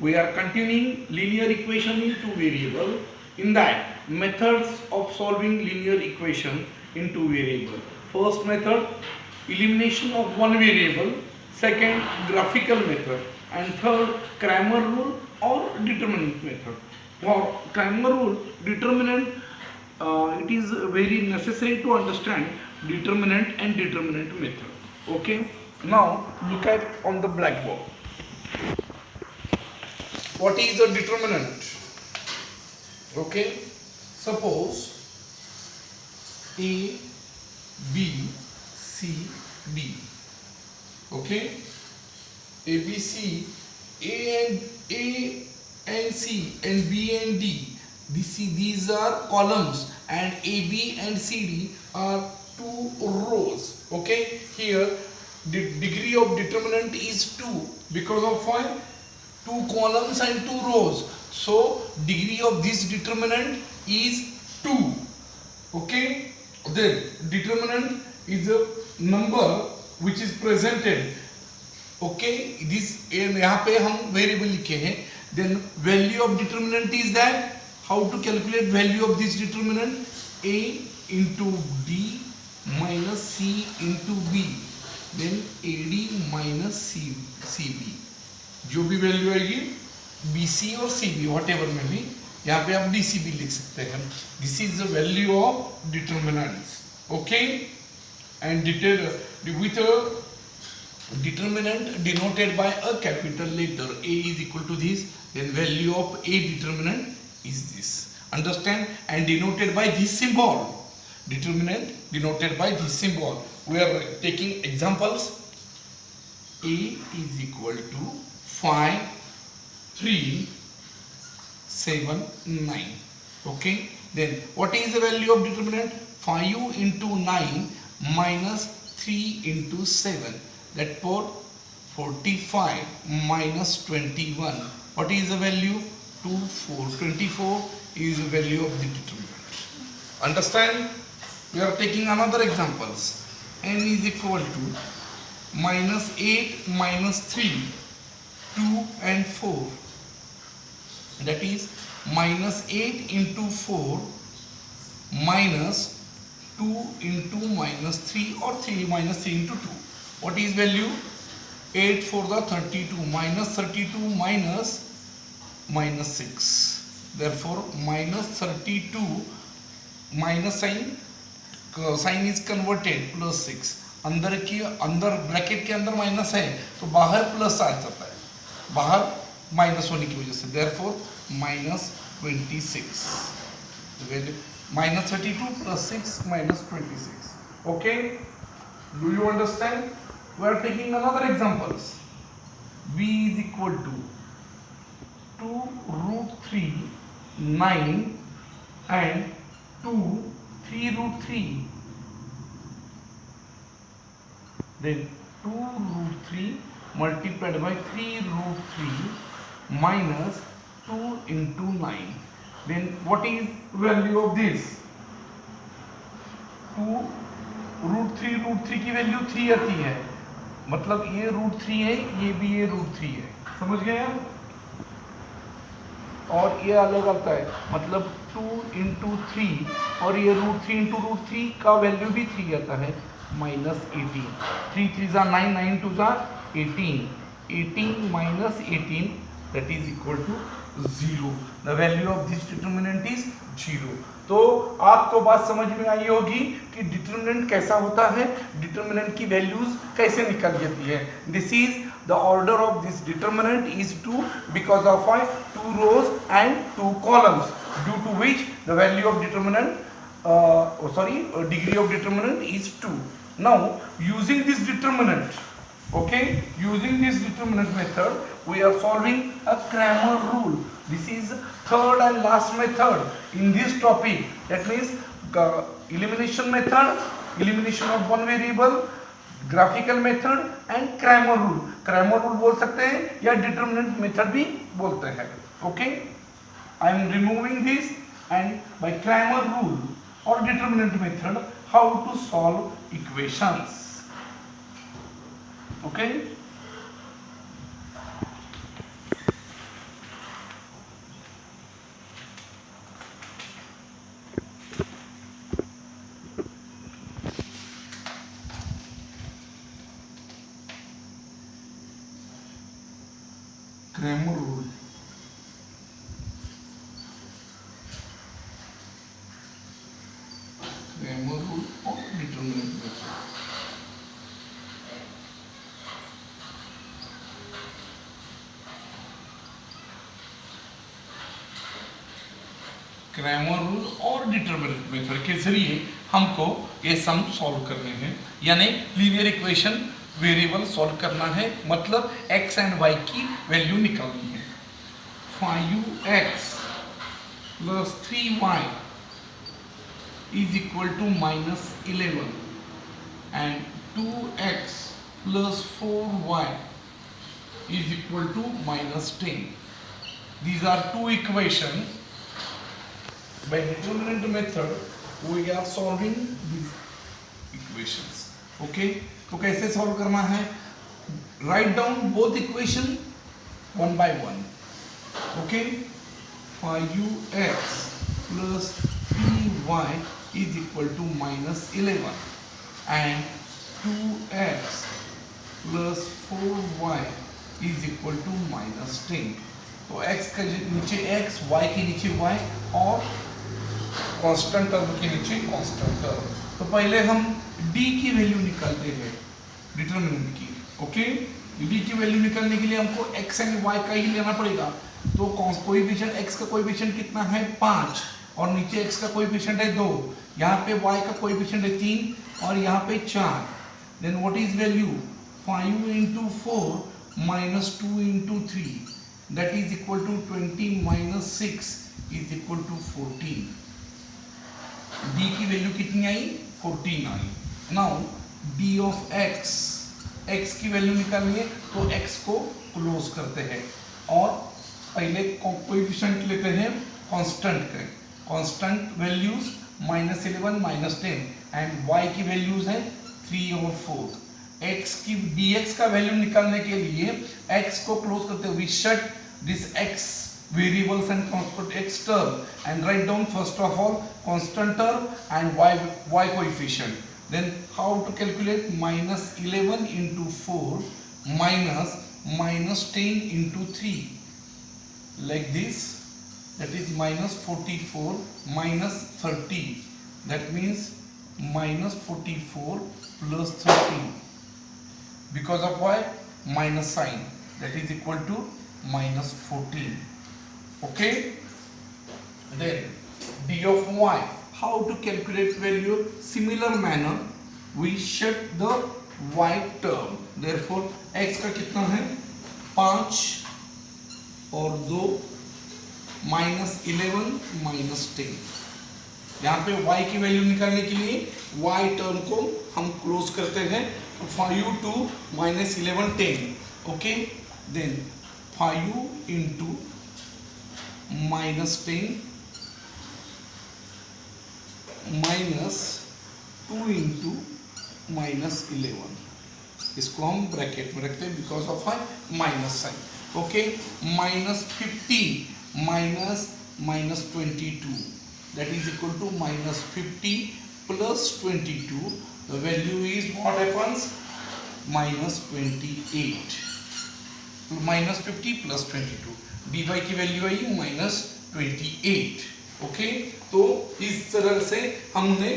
We are continuing linear equation in two variable. In that, methods of solving linear equation in two variable. First method, elimination of one variable. Second, graphical method. And third, Cramer rule or determinant method. For Cramer rule, determinant, it is very necessary to understand determinant and determinant method. Okay. Now look at on the blackboard. What is the determinant? Okay, suppose A, B, C, D. Okay, A, B, C, A and C and B and D. These are columns and A, B and C, D are two rows. Okay, here the degree of determinant is 2 because of why? 2 columns and 2 rows. So degree of this determinant is 2. Okay, then determinant is a number which is presented. Okay, this यहाँ पे हम variable लिखे हैं. Then value of determinant is that how to calculate value of this determinant? A into D minus C into B. Then AD minus CB. जो भी value आएगी BC और CB whatever में भी, यहाँ पे आप DC भी लिख सकते हैं. This is the value of determinants. Okay, and with a determinant denoted by a capital letter. A is equal to this. Then value of A determinant is this. Understand? And denoted by this symbol. Determinant denoted by this symbol. We are taking examples. A is equal to 5, 3, 7, 9. Okay. Then what is the value of determinant? 5 into 9 minus 3 into 7. That for 45 minus 21. What is the value? 24 is the value of the determinant. Understand? We are taking another examples. N is equal to minus 8 minus 3, 2 and 4. That is minus 8 into 4 minus 2 into minus 3 or 3 minus 3 into 2. What is value? 8 for the 32 minus 32 minus 6. Therefore minus 32 minus sign is converted plus 6. अंदर bracket के अंदर minus है तो बाहर plus आ जाता है, बाहर minus होने की वजह से. therefore minus 26. minus 32 plus 6 minus 26. Okay, do you understand? We are taking another examples. B is equal to 2 root 3 9 and 2 3 root 3. Then 2 root 3 multiplied by 3 root 3 minus 2 into 9. Then what is value of this? 2 root 3 की value 3 आती है, मतलब ये root 3 है, ये भी ये root 3 है. समझ गए आप? और ये अलग आता है, मतलब 2 into 3 और ये रूट 3 into रूट 3 का वैल्यू भी 3 आता है, minus 18. 3 3s are 9, 9 2s are 18. 18 minus 18, that is equal to 0. The value of this determinant is 0. तो आपको बात समझ में आई होगी कि डिटरमिनेंट कैसा होता है, डिटरमिनेंट की वैल्यूज कैसे निकल जाती है. This is the order of this determinant is 2 because of 2 rows and 2 columns, due to which the value of determinant degree of determinant is 2. Now using this determinant, okay, using this determinant method we are solving a Cramer rule. This is third and last method in this topic. That means elimination method, elimination of one variable, graphical method and Cramer rule. Cramer rule बोल सकते हैं या determinant method भी बोलते हैं. Okay, I am removing this, and by Cramer rule or determinant method, how to solve equations. Okay. Cramer rule, Cramer rule और determinant method. Cramer rule और determinant method के जरिए हमको ये सम सॉल्व करने हैं, यानी लीनियर इक्वेशन वेरिएबल सॉल्व करना है, मतलब x एंड y की वैल्यू निकालनी है। 5x plus 3y is equal to minus 11 and 2x plus 4y is equal to minus 10. These are two equations. By determinant method we are solving these equations. Okay, तो कैसे solve करना है? Write down both equation one by one. Okay, 5x plus 3y is equal to minus 11 and 2x plus 4y is equal to minus 10. तो x के नीचे x, y के नीचे y और कांस्टेंट टर्म के नीचे कांस्टेंट टर्म। तो पहले हम d की वैल्यू निकालते हैं डिटरमिनेंट की। ओके, d की वैल्यू निकालने के लिए हमको x एंड y का ही लेना पड़ेगा। तो कोएफिशिएंट x का कोएफिशिएंट कितना है? 5 और नीचे x का कोएफिशिएंट है 2, यहाँ पे y का कोएफिशिएंट है 3 और यहाँ पे 4। Then what is value? 5 into 4 minus 2 into 3 that is equal to 20 minus 6 is equal to 14. d की वैल्यू कितनी आई? 14 आई। Now d of x, x की वैल्यू निकालनी है तो x को क्लोज करते हैं और पहले कोएफिशिएंट लेते हैं कांस्टेंट के। कांस्टेंट वैल्यूज -11 -10 एंड y की वैल्यूज है 3 और 4। x की dx का वैल्यू निकालने के लिए x को क्लोज करते हुए shut this x variables and constant x term and write down first of all constant term and y coefficient. Then how to calculate? -11 into 4 minus 10 into 3 like this, that is -44 minus 30, that means -44 plus 30 because of y minus sign, that is equal to -14. Okay, then d of y, how to calculate value? Similar manner we shut the y term, therefore x का कितना है? 5 और 2 -11 -10। यहाँ पे y की value निकालने के लिए y टर्म को हम क्लोज करते हैं 5 to -11 10। Okay, then 5 into -10 minus 2 into -11, इसको हम ब्रैकेट में रखते हैं because of minus sign. Okay, -50 minus -22 that is equal to -50 plus 22, the value is what happens? -28, -50 plus 22, dy की वैल्यू आई -28। ओके, तो इस तरह से हमने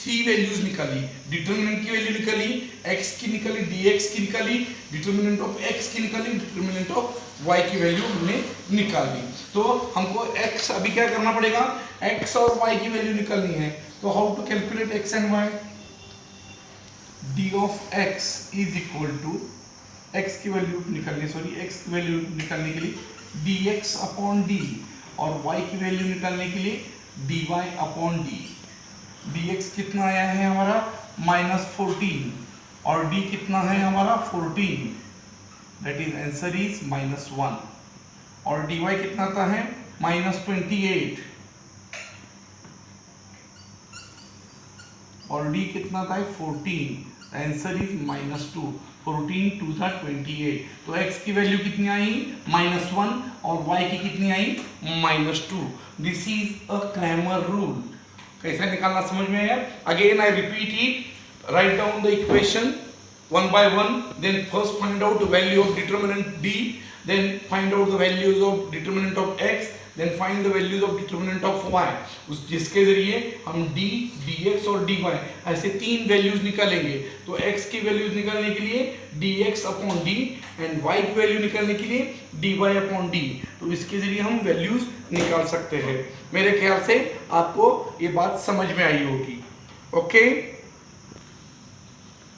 3 वैल्यूज निकाली, डिटरमिनेंट की वैल्यू निकाली, x की निकाली, dx की निकाली, डिटरमिनेंट ऑफ x की निकाली, डिटरमिनेंट ऑफ y की वैल्यू हमने निकाली। तो हमको x अभी क्या करना पड़ेगा? x और y की वैल्यू निकालनी है। तो how to calculate x and y? d of x is equal to x की वैल्यू निकालनी, x की वैल्यू निकालने के लिए dx अपॉन d और y की वैल्यू निकालने के लिए dy अपॉन d। dx कितना आया है हमारा? -14 और d कितना है हमारा? 14, दैट इज आंसर इज -1 और dy कितना आता है? -28 और d कितना था? 14, आंसर इज -2, 14 2 था 28। तो x की वैल्यू कितनी आई? -1 और y की कितनी आई? -2। This is a Cramer rule. कैसे निकालना समझ में आया? Again I repeat it, write down the equation one by one, then first find out the value of determinant d then find out the values of determinant of x, then find the values of determinant of y, उस जिसके जरिए हम d, dx और dy ऐसे तीन values निकालेंगे। तो x की वैल्यूज निकालने के लिए dx upon d and y की वैल्यू निकालने के लिए dy अपॉन d, तो इसके जरिए हम वैल्यूज निकाल सकते हैं। मेरे ख्याल से आपको ये बात समझ में आई होगी। ओके।